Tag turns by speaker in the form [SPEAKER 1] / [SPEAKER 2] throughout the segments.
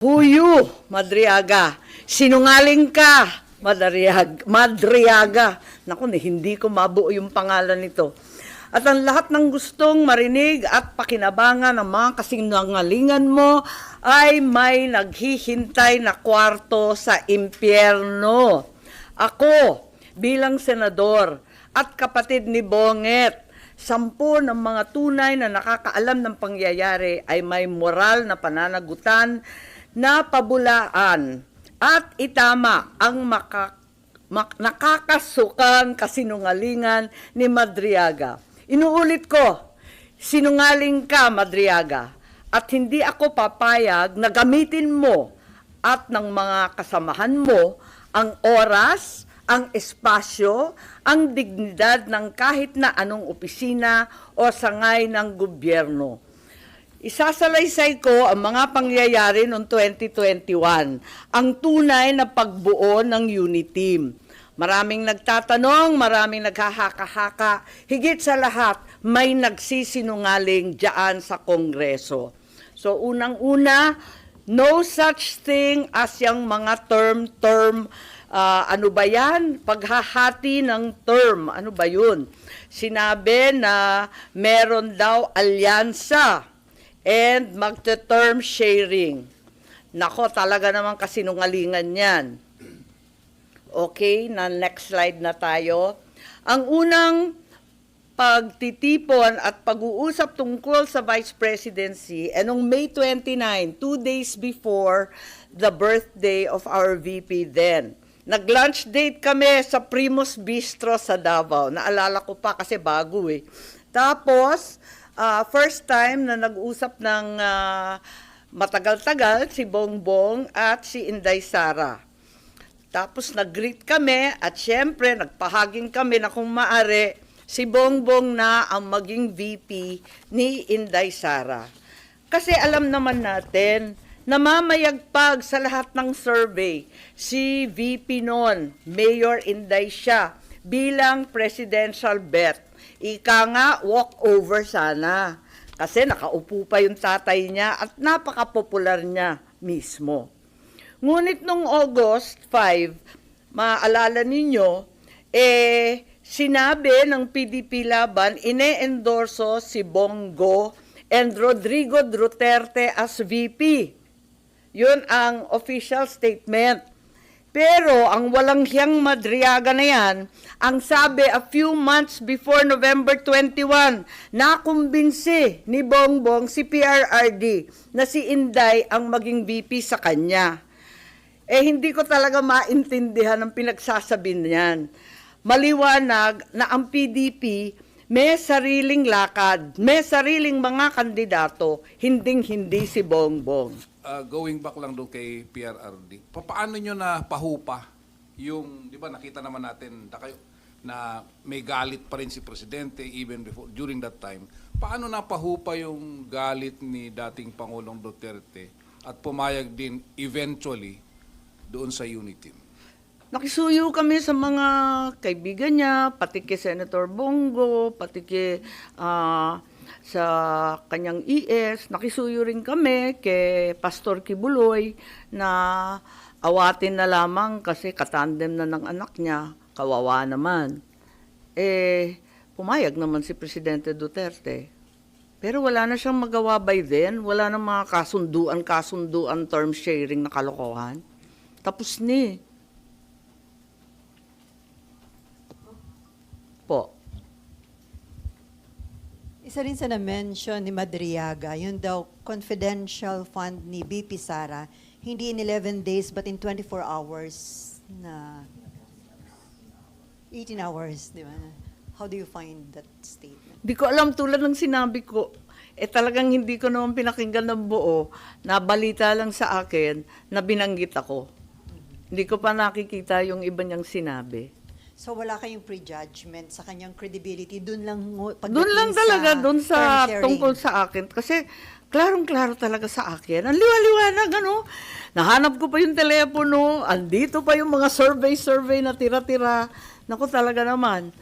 [SPEAKER 1] Huyu, Madriaga. Sinungaling ka, Madriaga. Naku, hindi ko mabuo yung pangalan nito. At ang lahat ng gustong marinig at pakinabangan ng mga kasinungalingan mo ay may naghihintay na kwarto sa impyerno. Ako, bilang senador at kapatid ni Bonget, 10 ng mga tunay na nakakaalam ng pangyayari ay may moral na pananagutan na pabulaan at itama ang nakakasukang kasinungalingan ni Madriaga. Inuulit ko, sinungaling ka, Madriaga, at hindi ako papayag na gamitin mo at ng mga kasamahan mo ang oras, ang espasyo, ang dignidad ng kahit na anong opisina o sangay ng gobyerno. Isasalaysay ko ang mga pangyayari noong 2021, ang tunay na pagbuo ng unit team. Maraming nagtatanong, maraming naghahaka-haka, higit sa lahat, may nagsisinungaling diyan sa Kongreso. So unang-una, no such thing as yung mga term, ano ba yan? Paghahati ng term, ano ba yun? Sinabi na meron daw alyansa and magte-term sharing. Nako, talaga naman kasinungalingan yan. Okay, na next slide na tayo. Ang unang pagtitipon at pag-uusap tungkol sa Vice Presidency noong May 29, 2 days before the birthday of our VP then. Nag-lunch date kami sa Primus Bistro sa Davao. Naalala ko pa kasi bago eh. Tapos, first time na nag-usap ng matagal-tagal si Bongbong at si Inday Sara. Tapos nag-greet kami at syempre nagpahaging kami na kung maari si Bongbong na ang maging VP ni Inday Sara. Kasi alam naman natin na mamayagpag sa lahat ng survey si VP noon, Mayor Inday siya, bilang presidential bet. Ika nga, walk-over sana. Kasi nakaupo pa yung tatay niya at napaka-popular niya mismo. Ngunit nung August 5, maalala ninyo, sinabi ng PDP Laban, ine-endorso si Bongo and Rodrigo Duterte as VP. Yun ang official statement. Pero ang walang hiyang Madriaga na yan, ang sabi a few months before November 21, nakumbinsi ni Bongbong si PRRD na si Inday ang maging VP sa kanya. Hindi ko talaga maintindihan ang pinagsasabi niyan. Maliwanag na ang PDP may sariling lakad, may sariling mga kandidato, hinding-hindi si Bongbong.
[SPEAKER 2] Going back lang doon kay PRRD, paano nyo na pahupa yung, di ba nakita naman natin na may galit pa rin si Presidente even before, during that time. Paano na pahupa yung galit ni dating Pangulong Duterte at pumayag din eventually doon sa unity?
[SPEAKER 1] Nakisuyo kami sa mga kaibigan niya, pati kay Senator Bongo, pati kay sa kanyang ES. Nakisuyo rin kami kay Pastor Kibuloy na awatin na lamang kasi katandem na ng anak niya, kawawa naman. Pumayag naman si Presidente Duterte. Pero wala na siyang magawa by then, wala na mga kasunduan, term sharing na kalokohan. Tapos ni. Po.
[SPEAKER 3] Isa rin sa na-mention ni Madriaga, yun daw confidential fund ni BP Sara, hindi in 11 days but in 24 hours na 18 hours, di ba? How do you find that statement?
[SPEAKER 1] Di ko alam, tulad ng sinabi ko, talagang hindi ko naman pinakinggan ng buo, nabalita lang sa akin na binanggit ako. Hindi ko pa nakikita yung iba niyang sinabi.
[SPEAKER 3] So wala kayong prejudgment sa kanyang credibility, doon lang
[SPEAKER 1] doon lang talaga, doon sa tungkol sa akin. Kasi klarong-klaro talaga sa akin. Ang liwa-liwanag, ano? Nahanap ko pa yung telepono, andito pa yung mga survey na tira-tira. Naku, talaga naman.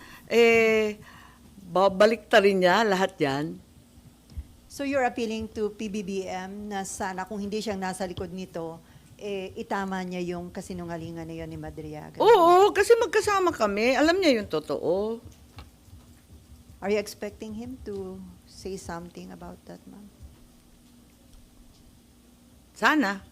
[SPEAKER 1] Babalik ta rin niya lahat yan.
[SPEAKER 3] So you're appealing to PBBM na sana kung hindi siyang nasa likod nito, itama niya yung kasinungalingan na yun ni Madriaga.
[SPEAKER 1] Oo, kasi magkasama kami. Alam niya yung totoo.
[SPEAKER 3] Are you expecting him to say something about that, ma'am?
[SPEAKER 1] Sana.